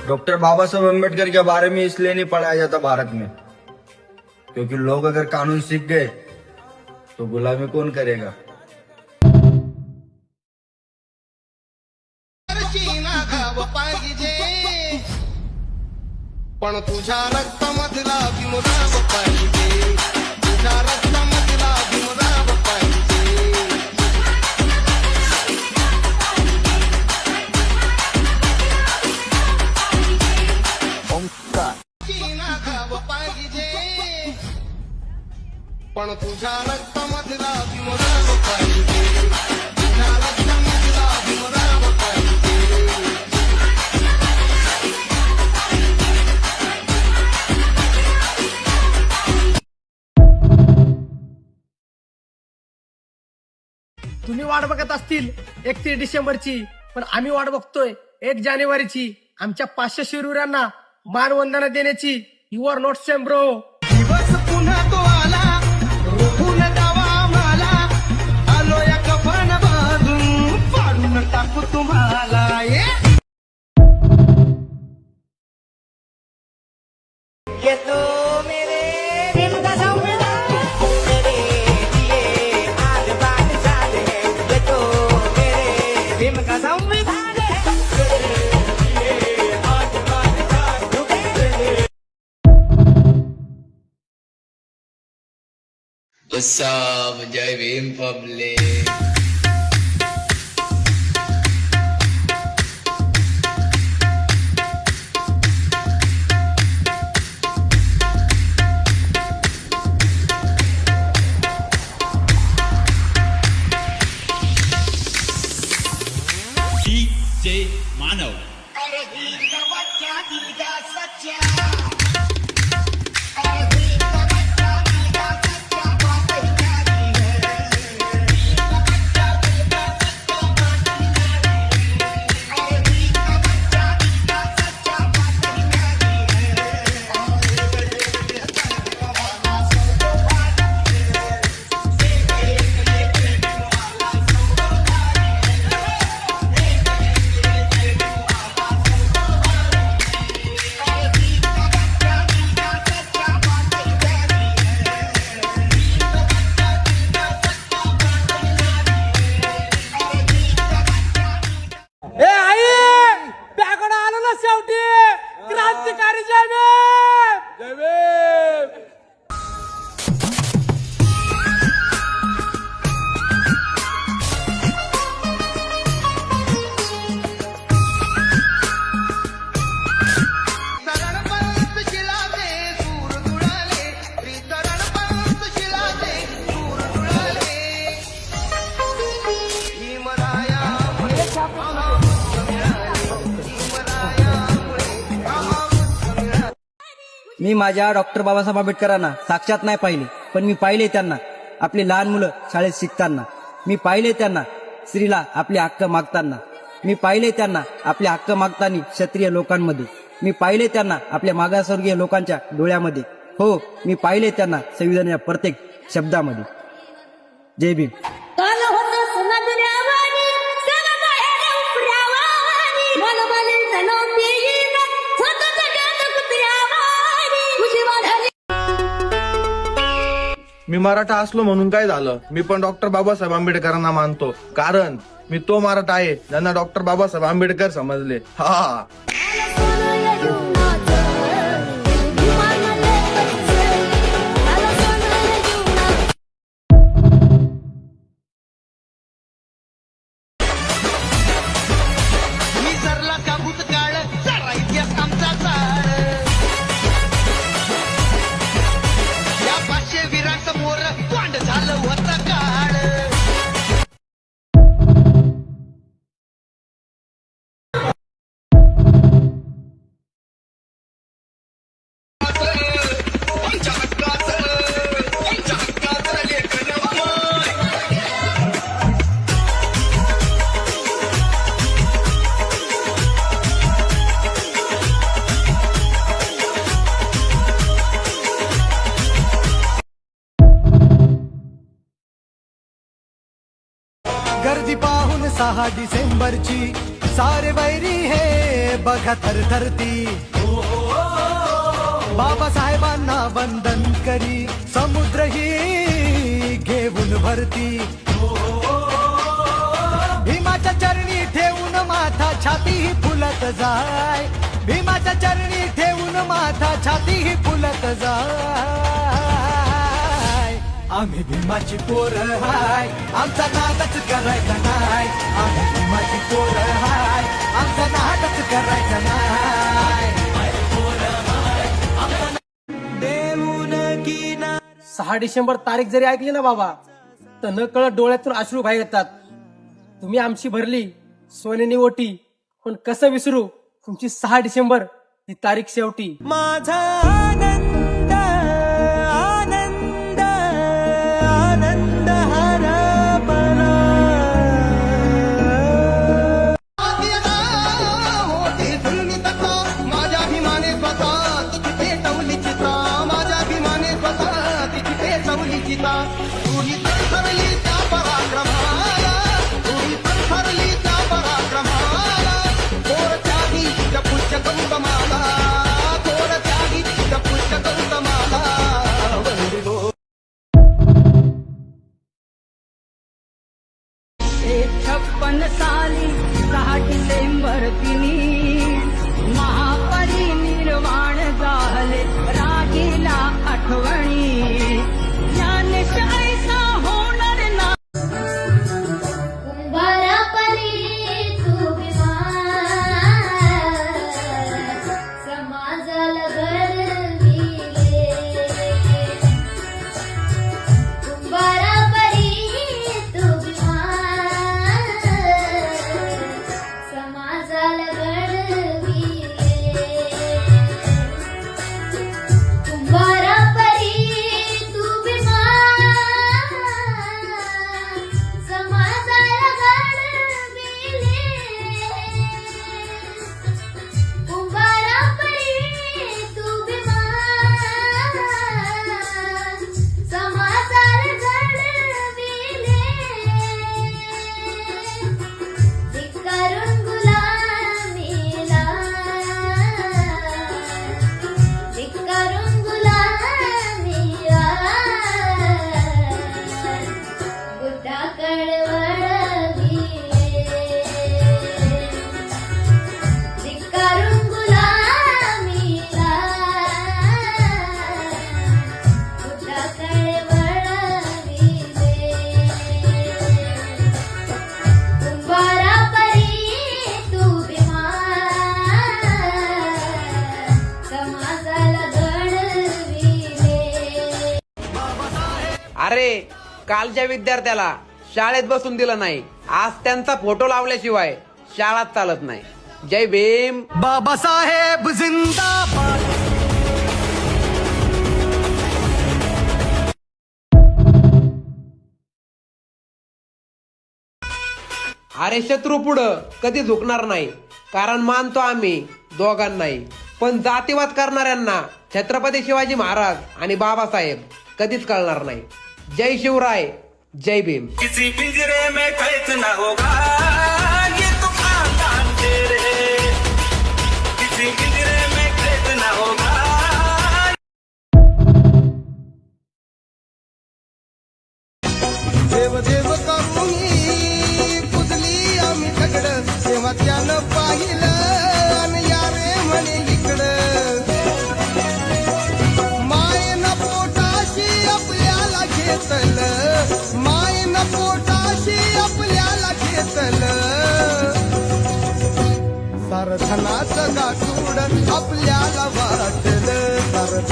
Doctor बाबा साहब अम्बेडकर के बारे में इसलिए नहीं पढ़ाया जाता भारत में, क्योंकि लोग अगर कानून सीख गए तो गुलामी कौन करेगा। पण तुझ्या रक्तामधला विमुदाव पाहिजे, तुझ्या रक्तामधला विमुदाव पाहिजे। चीना खाव पाहिजे, पण तुझ्या रक्तामधला विमुदाव पाहिजे, तुझ्या रक्तामधला विमुदाव पाहिजे। तुम्ही वाट बघत असतील 31 डिसेंबरची, पण आम्ही वाट बघतोय 1 जानेवारीची, आमच्या 500 शूरवीरांना मानवंदना देण्याची। You are not same bro. दिवस पुन्हा तो आला, रोखून जावा आम्हाला, आलो या कफन बांधून, पाडून टाकू तुम्हाला। ये तो मेरे दिल का संविधान, मेरे लिए आज बात जान है। ये तो मेरे दिल का संविधान है, मेरे लिए आज बात जान है। What's up, Jai Bhim Public? DJ Manav. ए आई, त्याकडे आलो ना शेवटी क्रांतिकारी जय भीम, जय भीम। तरण पर्वत शिलाचे सूर जुळाले, तरण पर्वत शिलाचे सूर जुळाले। भीमरायामुळे अमृत मिळाले, भीमरायामुळे अमृत मिळाले। मी माझ्या डॉक्टर बाबासाहेब आंबेडकरांना साक्षात नाही पाहिले, पण मी पाहिले त्यांना आपली लहान मुलं शाळेत शिकताना, मी पाहिले त्यांना स्त्रीला आपले हक्क मागताना, मी पाहिले त्यांना आपले हक्क मागताना क्षत्रिय लोकांमध्ये, मी पाहिले त्यांना आपल्या मागासवर्गीय लोकांच्या डोळ्यामध्ये, हो मी पाहिले त्यांना संविधानाच्या प्रत्येक शब्दामध्ये। जय भीम। काल होतं सुनादुऱ्यावानी, सगळं बाहेर उपऱ्यावानी, मनमानींचं नव्हती गीत, स्वतःच गात कुत्र्यावानी, खुशी वाढली. मी मराठा असलो म्हणून काय झालं, मी पण डॉक्टर बाबासाहेब आंबेडकरांना मानतो, कारण मी तो मराठा आहे ज्यांना डॉक्टर बाबासाहेब आंबेडकर समजले। हा सोनं जीवनाचं, विमानाले कच्चं, मला सोनं जीवनाचं. विसरला का भूतकाळ, सारा इतिहास आमचा चाळ। या 500 वीरांसमोर वांड झालं होतं काळ। गर्दी पाहून 6 डिसेंबरची सारे वैरी हे बघा थरथरती बाबासाहेबांना वंदन करी समुद्रही घेऊन भरती भीमाच्या चरणी ठेवून माथा छाती ही फुलत जाय भीमाच्या चरणी ठेवून माथा छाती ही फुलत जाय आम्ही भीमाची पोर हाय आमचा नादच करायचा नाय आम्ही भीमाची पोर हाय आमचा नादच करायचा नाय 6 डिसेंबर तारीख जरी ऐकली ना बाबा तर न कळत डोळ्यातून अश्रू बाहेर येतात. तुम्ही आमची भरली सोन्यानी ओटी पण कसं विसरू तुमची 6 डिसेंबर ही तारीख शेवटी. माझा आनंद आनंद आनंद हरपला माझ्या अभिमाने स्वतः तिची पेटवली चिता माझ्या अभिमाने स्वतः तिची पेटवली चिता तुही ठरली त्या पराक्रमाला तुही ठरली त्या पराक्रमाला थोर त्यागी त्या पुष्य गौतमाला थोर त्यागी त्या पुष्य गौतमाला वंदिलो 56 साली 6 डिसेंबर दिनी महापरिनिर्वाण झाले राहिला आठवणी ज्ञानशाहीचा होणार ना कुंभारा परी तू समाजाला घडविले कुंभारा परी तू समाजाला घडविले कुंभारा परी तू समाजाला घडविले कुंभारा परी तू समाजाला घडविले धिक्कारून गुलामीला धिक्कारून गुलामीला गुड्डाकडे वळविले धिक्कारून गुलामीला गुड्डाकडे वळविले कुंभारा परी तू समाजाला घडविले. अरे कालच्या विद्यार्थ्याला शाळेत बसून दिलं नाही आज त्यांचा फोटो लावल्याशिवाय शाळाच चालत नाही. जय भीम. बाबासाहेब जिंदाबाद अरे शत्रू पुढं कधी झुकणार नाही कारण मानतो आम्ही दोघांनाही पण जातीवाद करणाऱ्यांना छत्रपती शिवाजी महाराज आणि बाबासाहेब कधीच कळणार नाही. जय शिवराय जय भीम. किसी पिंजरे में कैद न होगा ये तो खानदान तेरे किसी पिंजरे में कैद न होगा देव देव करूनी पुजली आम्ही दगड तेव्हा त्यानं पाहिलं आणि यारे म्हणे इकडं मायेनं पोटाशी आपल्याला घेतलं मायेनं पोटाशी आपल्याला घेतलं सारथनाचं गाठूड आपल्याला वाटलं सारथ